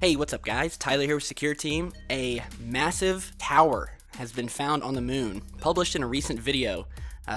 Hey, what's up guys? Tyler here with Secureteam. A massive tower has been found on the moon, published in a recent video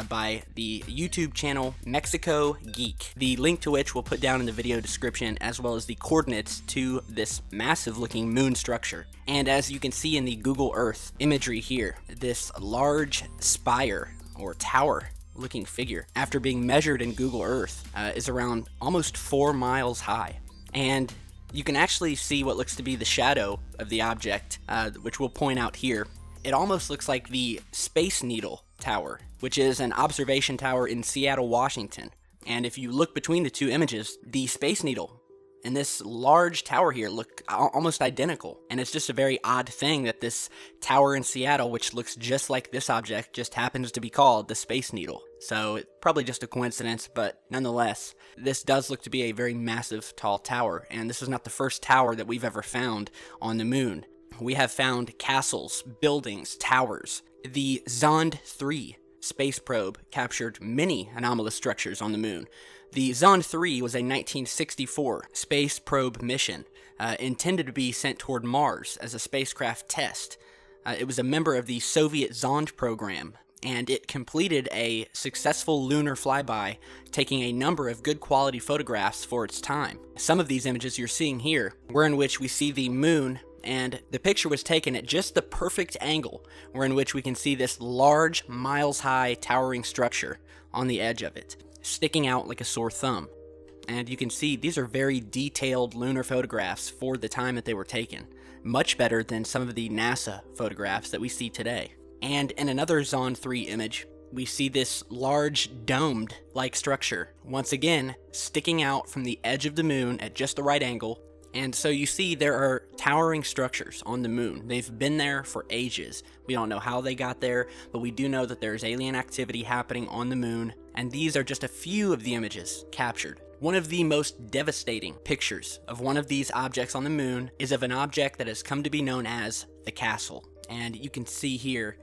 by the YouTube channel Mexico Geek, the link to which we'll put down in the video description, as well as the coordinates to this massive looking moon structure. And as you can see in the Google Earth imagery here, this large spire or tower looking figure, after being measured in Google Earth, is around almost 4 miles high. And you can actually see what looks to be the shadow of the object, which we'll point out here. It almost looks like the Space Needle Tower, which is an observation tower in Seattle, Washington. And if you look between the two images, the Space Needle and this large tower here look almost identical. And it's just a very odd thing that this tower in Seattle, which looks just like this object, just happens to be called the Space Needle. So it's probably just a coincidence, but nonetheless, this does look to be a very massive, tall tower. And this is not the first tower that we've ever found on the moon. We have found castles, buildings, towers. The Zond 3 space probe captured many anomalous structures on the moon. The Zond 3 was a 1964 space probe mission intended to be sent toward Mars as a spacecraft test. It was a member of the Soviet Zond program, and it completed a successful lunar flyby, taking a number of good quality photographs for its time. Some of these images you're seeing here were in which we see the moon, and the picture was taken at just the perfect angle, where in which we can see this large, miles-high, towering structure on the edge of it, sticking out like a sore thumb. And you can see these are very detailed lunar photographs for the time that they were taken, much better than some of the NASA photographs that we see today. And in another Zond 3 image, we see this large domed-like structure, once again sticking out from the edge of the moon at just the right angle. And so you see there are towering structures on the moon. They've been there for ages. We don't know how they got there, but we do know that there's alien activity happening on the moon, and these are just a few of the images captured. One of the most devastating pictures of one of these objects on the moon is of an object that has come to be known as the castle. And you can see here,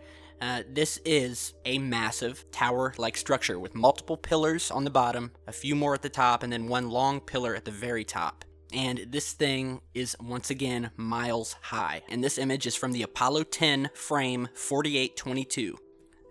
this is a massive tower-like structure with multiple pillars on the bottom, a few more at the top, and then one long pillar at the very top. And this thing is once again miles high. And this image is from the Apollo 10 frame 4822.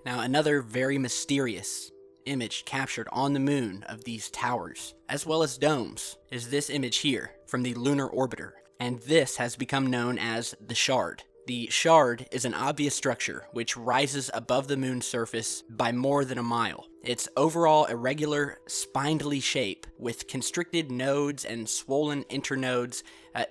Now, another very mysterious image captured on the moon of these towers, as well as domes, is this image here from the Lunar Orbiter. And this has become known as the Shard. The Shard is an obvious structure which rises above the moon's surface by more than a mile. Its overall irregular, spindly shape, with constricted nodes and swollen internodes,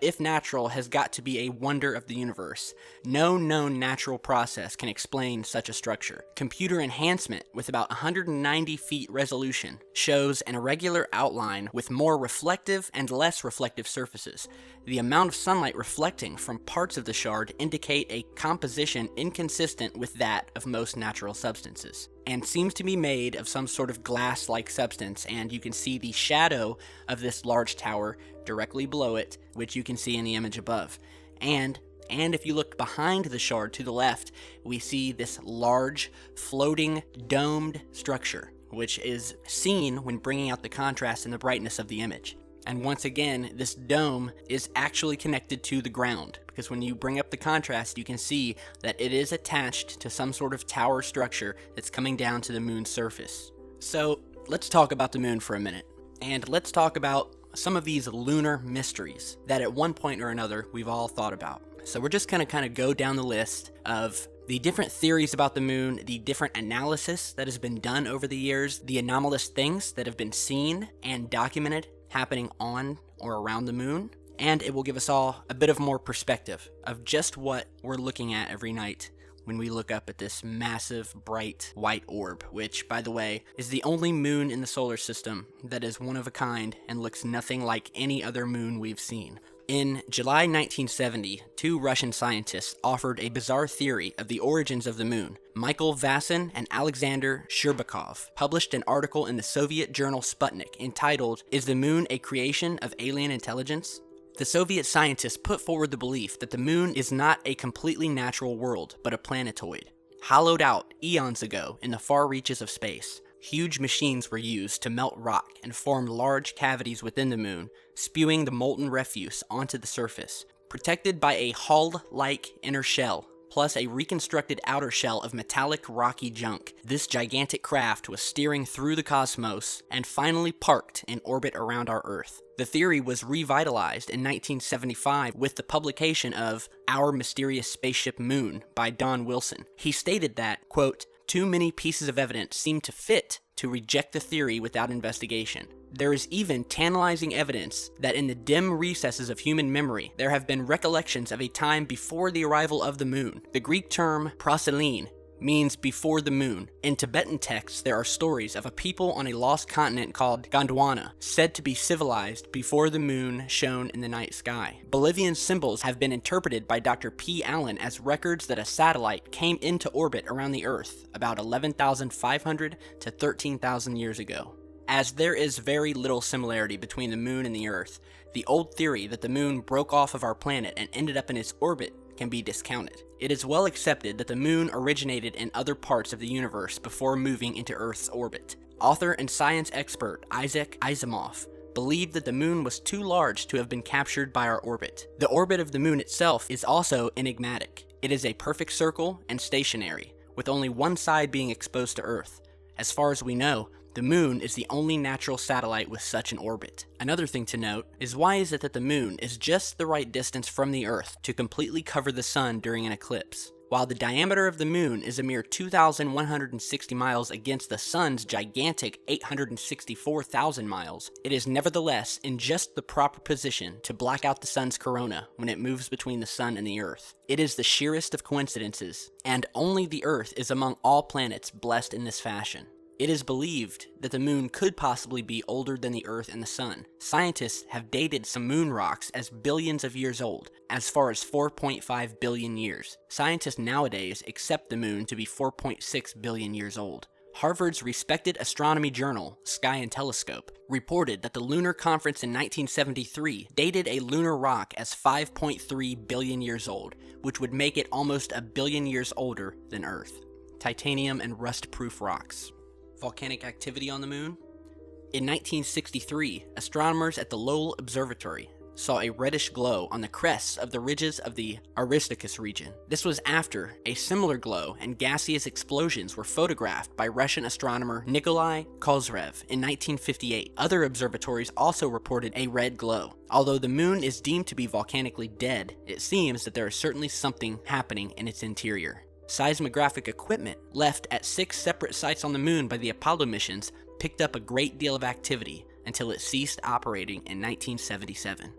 if natural, has got to be a wonder of the universe. No known natural process can explain such a structure. Computer enhancement, with about 190 feet resolution, shows an irregular outline with more reflective and less reflective surfaces. The amount of sunlight reflecting from parts of the shard indicate a composition inconsistent with that of most natural substances, and seems to be made of some sort of glass-like substance. And you can see the shadow of this large tower directly below it, which you can see in the image above. And if you look behind the shard to the left, we see this large, floating, domed structure, which is seen when bringing out the contrast and the brightness of the image. And once again, this dome is actually connected to the ground, because when you bring up the contrast, you can see that it is attached to some sort of tower structure that's coming down to the moon's surface. So let's talk about the moon for a minute, and let's talk about some of these lunar mysteries that at one point or another we've all thought about. So we're just going to kind of go down the list of the different theories about the moon, the different analysis that has been done over the years, the anomalous things that have been seen and documented happening on or around the moon, and it will give us all a bit of more perspective of just what we're looking at every night when we look up at this massive, bright, white orb, which, by the way, is the only moon in the solar system that is one of a kind and looks nothing like any other moon we've seen. In July 1970, two Russian scientists offered a bizarre theory of the origins of the moon. Michael Vassin and Alexander Sherbakov published an article in the Soviet journal Sputnik entitled, "Is the Moon a Creation of Alien Intelligence?" The Soviet scientists put forward the belief that the moon is not a completely natural world, but a planetoid, hollowed out eons ago in the far reaches of space. Huge machines were used to melt rock and form large cavities within the moon, spewing the molten refuse onto the surface. protected by a hull-like inner shell, plus a reconstructed outer shell of metallic rocky junk. This gigantic craft was steering through the cosmos and finally parked in orbit around our Earth. The theory was revitalized in 1975 with the publication of Our Mysterious Spaceship Moon by Don Wilson. He stated that, quote, "Too many pieces of evidence seem to fit to reject the theory without investigation. There is even tantalizing evidence that in the dim recesses of human memory, there have been recollections of a time before the arrival of the moon. The Greek term proselyne means before the moon. In Tibetan texts, there are stories of a people on a lost continent called Gondwana, said to be civilized before the moon shone in the night sky. Bolivian symbols have been interpreted by Dr. P. Allen as records that a satellite came into orbit around the Earth about 11,500 to 13,000 years ago. As there is very little similarity between the moon and the Earth, the old theory that the moon broke off of our planet and ended up in its orbit can be discounted. It is well accepted that the moon originated in other parts of the universe before moving into Earth's orbit. Author and science expert Isaac Asimov believed that the moon was too large to have been captured by our orbit. The orbit of the moon itself is also enigmatic. It is a perfect circle and stationary, with only one side being exposed to Earth. As far as we know, the moon is the only natural satellite with such an orbit. Another thing to note is why is it that the moon is just the right distance from the Earth to completely cover the sun during an eclipse? While the diameter of the moon is a mere 2,160 miles against the sun's gigantic 864,000 miles, it is nevertheless in just the proper position to black out the sun's corona when it moves between the sun and the Earth. It is the sheerest of coincidences, and only the Earth is among all planets blessed in this fashion. It is believed that the moon could possibly be older than the Earth and the sun. Scientists have dated some moon rocks as billions of years old, as far as 4.5 billion years. Scientists nowadays accept the moon to be 4.6 billion years old. Harvard's respected astronomy journal, Sky and Telescope, reported that the Lunar Conference in 1973 dated a lunar rock as 5.3 billion years old, which would make it almost a billion years older than Earth. Titanium and rust-proof rocks. Volcanic activity on the moon? In 1963, astronomers at the Lowell Observatory saw a reddish glow on the crests of the ridges of the Aristarchus region. This was after a similar glow and gaseous explosions were photographed by Russian astronomer Nikolai Kozyrev in 1958. Other observatories also reported a red glow. Although the moon is deemed to be volcanically dead, it seems that there is certainly something happening in its interior. Seismographic equipment left at 6 separate sites on the moon by the Apollo missions picked up a great deal of activity until it ceased operating in 1977.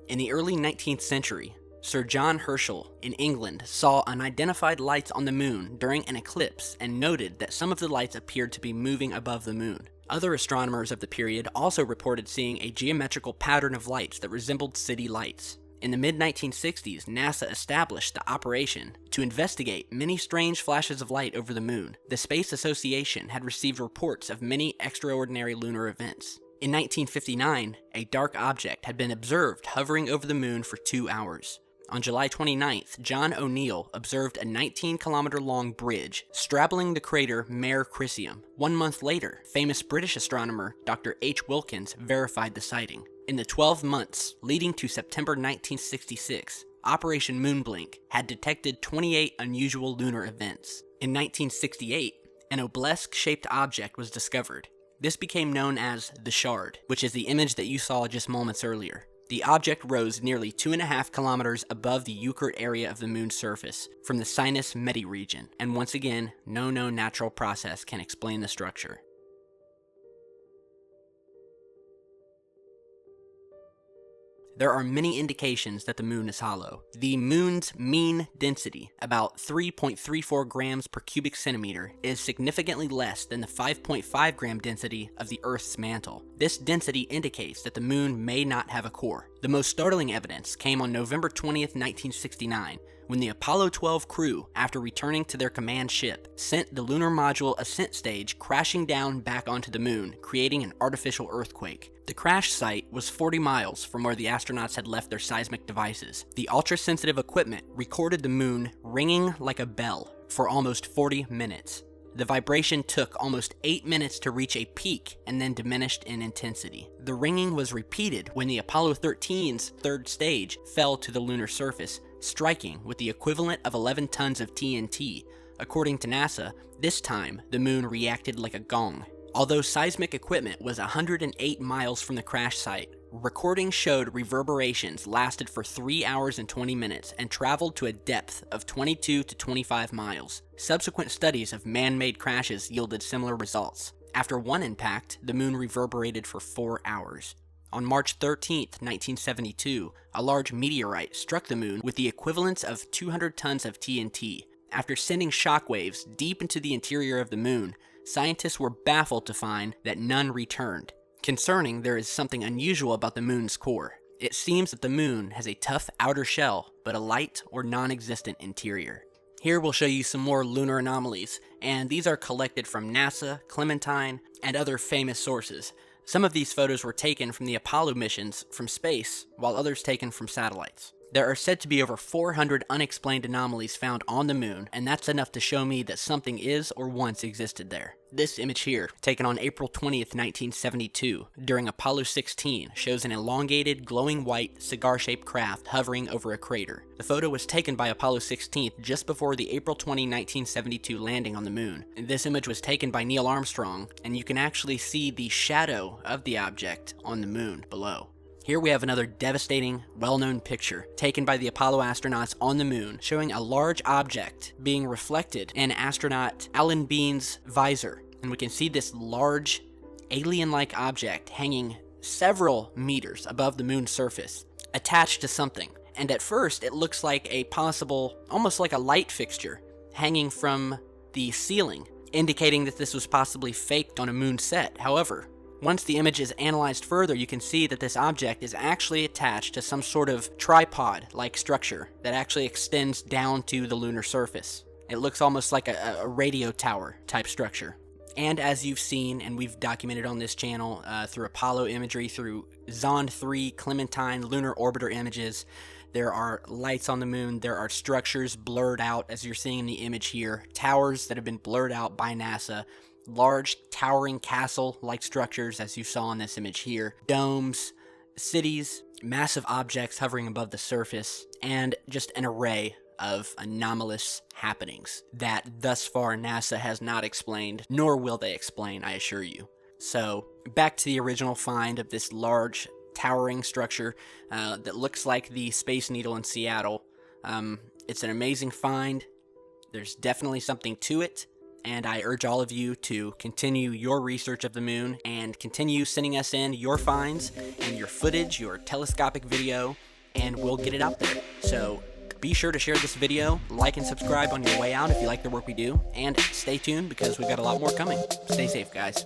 In the early 19th century, Sir John Herschel in England saw unidentified lights on the moon during an eclipse and noted that some of the lights appeared to be moving above the moon. Other astronomers of the period also reported seeing a geometrical pattern of lights that resembled city lights. In the mid-1960s, NASA established the operation to investigate many strange flashes of light over the moon. The Space Association had received reports of many extraordinary lunar events. In 1959, a dark object had been observed hovering over the moon for 2 hours. On July 29th, John O'Neill observed a 19-kilometer-long bridge straddling the crater Mare Crisium. 1 month later, famous British astronomer Dr. H. Wilkins verified the sighting. In the 12 months leading to September 1966, Operation Moonblink had detected 28 unusual lunar events. In 1968, an obelisk-shaped object was discovered. This became known as the Shard, which is the image that you saw just moments earlier. The object rose nearly 2.5 kilometers above the Euclid area of the moon's surface from the Sinus Medi region, and once again, no known natural process can explain the structure. There are many indications that the moon is hollow. The moon's mean density, about 3.34 grams per cubic centimeter, is significantly less than the 5.5 gram density of the Earth's mantle. This density indicates that the moon may not have a core. The most startling evidence came on November 20th, 1969, when the Apollo 12 crew, after returning to their command ship, sent the lunar module ascent stage crashing down back onto the moon, creating an artificial earthquake. The crash site was 40 miles from where the astronauts had left their seismic devices. The ultra-sensitive equipment recorded the moon ringing like a bell for almost 40 minutes. The vibration took almost 8 minutes to reach a peak and then diminished in intensity. The ringing was repeated when the Apollo 13's third stage fell to the lunar surface, striking with the equivalent of 11 tons of TNT. According to NASA, this time the moon reacted like a gong. Although seismic equipment was 108 miles from the crash site, recordings showed reverberations lasted for 3 hours and 20 minutes and traveled to a depth of 22 to 25 miles. Subsequent studies of man-made crashes yielded similar results. After one impact, the moon reverberated for 4 hours. On March 13, 1972, a large meteorite struck the moon with the equivalence of 200 tons of TNT. After sending shockwaves deep into the interior of the moon, scientists were baffled to find that none returned. Concerning, there is something unusual about the moon's core. It seems that the moon has a tough outer shell, but a light or non-existent interior. Here we'll show you some more lunar anomalies, and these are collected from NASA, Clementine, and other famous sources. Some of these photos were taken from the Apollo missions from space, while others taken from satellites. There are said to be over 400 unexplained anomalies found on the moon, and that's enough to show me that something is or once existed there. This image here, taken on April 20th, 1972, during Apollo 16, shows an elongated, glowing white, cigar-shaped craft hovering over a crater. The photo was taken by Apollo 16 just before the April 20, 1972 landing on the moon. This image was taken by Neil Armstrong, and you can actually see the shadow of the object on the moon below. Here we have another devastating, well-known picture taken by the Apollo astronauts on the moon, showing a large object being reflected in astronaut Alan Bean's visor. And we can see this large, alien-like object hanging several meters above the moon's surface, attached to something. And at first, it looks like a possible, almost like a light fixture, hanging from the ceiling, indicating that this was possibly faked on a moon set. However, once the image is analyzed further, you can see that this object is actually attached to some sort of tripod-like structure that actually extends down to the lunar surface. It looks almost like a radio tower type structure. And as you've seen, and we've documented on this channel through Apollo imagery, through Zond 3, Clementine, lunar orbiter images, there are lights on the moon, there are structures blurred out, as you're seeing in the image here, towers that have been blurred out by NASA, large towering castle-like structures, as you saw in this image here, domes, cities, massive objects hovering above the surface, and just an array of anomalous happenings that thus far NASA has not explained, nor will they explain, I assure you. So, back to the original find of this large towering structure that looks like the Space Needle in Seattle. It's an amazing find. There's definitely something to it. And I urge all of you to continue your research of the moon and continue sending us in your finds and your footage, your telescopic video, and we'll get it out there. So be sure to share this video, like and subscribe on your way out if you like the work we do, and stay tuned because we've got a lot more coming. Stay safe, guys.